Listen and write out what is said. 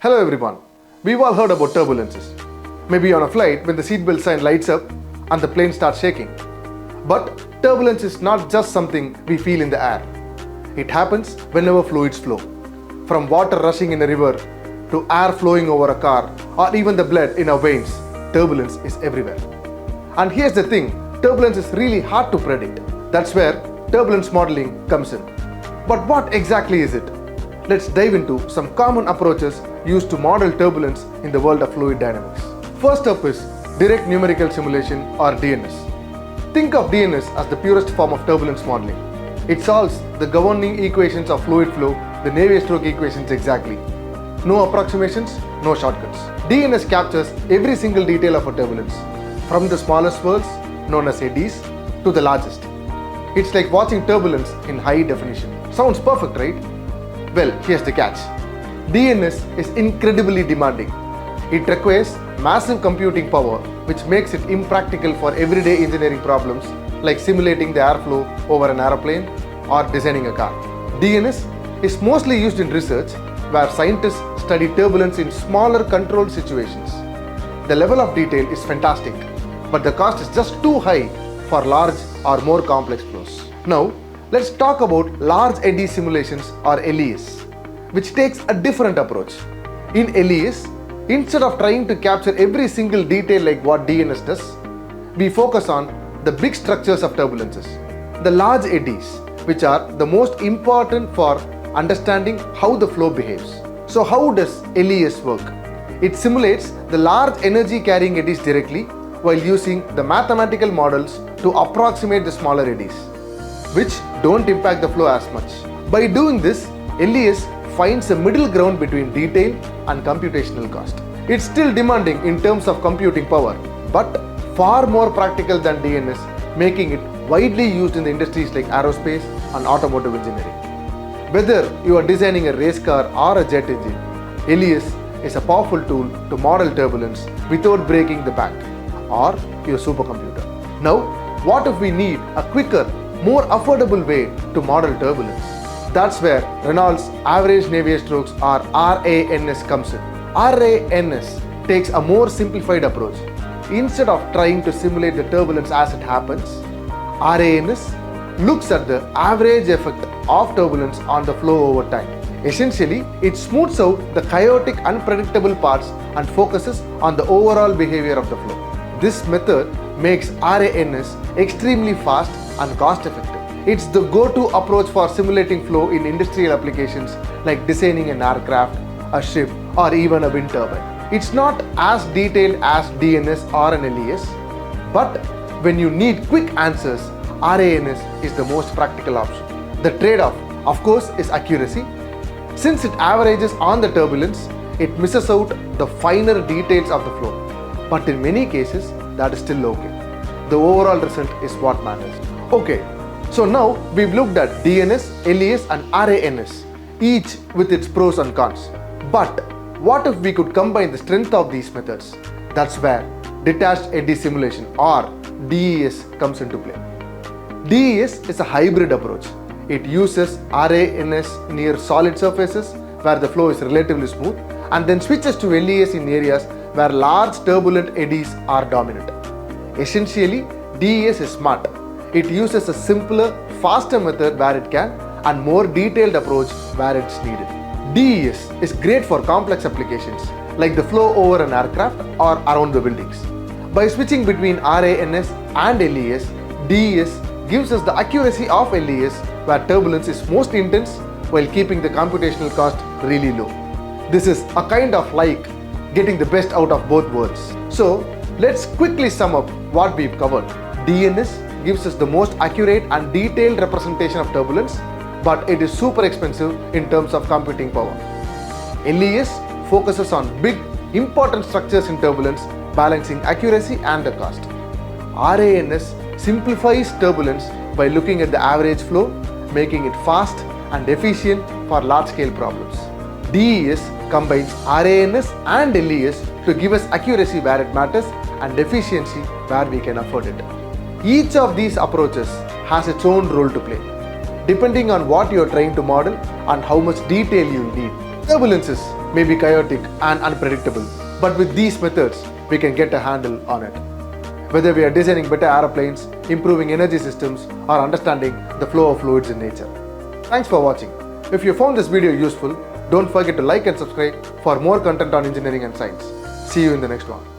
Hello everyone. We've all heard about turbulences. Maybe on a flight when the seatbelt sign lights up and the plane starts shaking. But turbulence is not just something we feel in the air. It happens whenever fluids flow. From water rushing in a river to air flowing over a car or even the blood in our veins, turbulence is everywhere. And here's the thing, turbulence is really hard to predict. That's where turbulence modeling comes in. But what exactly is it? Let's dive into some common approaches used to model turbulence in the world of fluid dynamics. First up is direct numerical simulation or DNS. Think of DNS as the purest form of turbulence modeling. It solves the governing equations of fluid flow, the Navier-Stokes equations exactly. No approximations, no shortcuts. DNS captures every single detail of a turbulence, from the smallest swirls, known as eddies, to the largest. It's like watching turbulence in high definition. Sounds perfect, right? Well, here's the catch. DNS is incredibly demanding. It requires massive computing power, which makes it impractical for everyday engineering problems like simulating the airflow over an aeroplane or designing a car. DNS is mostly used in research where scientists study turbulence in smaller controlled situations. The level of detail is fantastic, but the cost is just too high for large or more complex flows. Now, let's talk about large eddy simulations or LES, which takes a different approach. In LES, instead of trying to capture every single detail like what DNS does, we focus on the big structures of turbulences, the large eddies, which are the most important for understanding how the flow behaves. So how does LES work? It simulates the large energy carrying eddies directly while using the mathematical models to approximate the smaller eddies, which don't impact the flow as much. By doing this, LES finds a middle ground between detail and computational cost. It's still demanding in terms of computing power, but far more practical than DNS, making it widely used in the industries like aerospace and automotive engineering. Whether you are designing a race car or a jet engine, LES is a powerful tool to model turbulence without breaking the bank or your supercomputer. Now, what if we need a quicker, more affordable way to model turbulence? That's where Reynolds-Averaged Navier-Stokes or RANS comes in. RANS takes a more simplified approach. Instead of trying to simulate the turbulence as it happens, RANS looks at the average effect of turbulence on the flow over time. Essentially, it smooths out the chaotic, unpredictable parts and focuses on the overall behavior of the flow. This method makes RANS extremely fast and cost-effective. It's the go-to approach for simulating flow in industrial applications like designing an aircraft, a ship, or even a wind turbine. It's not as detailed as DNS or an LES, but when you need quick answers, RANS is the most practical option. The trade-off, of course, is accuracy. Since it averages on the turbulence, it misses out the finer details of the flow. But in many cases, that is still okay. The overall result is what matters. Okay, so now we've looked at DNS, LES and RANS, each with its pros and cons. But what if we could combine the strength of these methods? That's where Detached Eddy Simulation or DES comes into play. DES is a hybrid approach. It uses RANS near solid surfaces where the flow is relatively smooth and then switches to LES in areas where large turbulent eddies are dominant. Essentially, DES is smart. It uses a simpler, faster method where it can and more detailed approach where it's needed. DES is great for complex applications like the flow over an aircraft or around the buildings. By switching between RANS and LES, DES gives us the accuracy of LES where turbulence is most intense while keeping the computational cost really low. This is a kind of like getting the best out of both worlds. So let's quickly sum up what we've covered. DNS gives us the most accurate and detailed representation of turbulence, but it is super expensive in terms of computing power. LES focuses on big, important structures in turbulence, balancing accuracy and the cost. RANS simplifies turbulence by looking at the average flow, making it fast and efficient for large-scale problems. DES combines RANS and LES to give us accuracy where it matters and efficiency where we can afford it. Each of these approaches has its own role to play, depending on what you are trying to model and how much detail you need. Turbulences may be chaotic and unpredictable, but with these methods, we can get a handle on it. Whether we are designing better aeroplanes, improving energy systems, or understanding the flow of fluids in nature. Thanks for watching. If you found this video useful, don't forget to like and subscribe for more content on engineering and science. See you in the next one.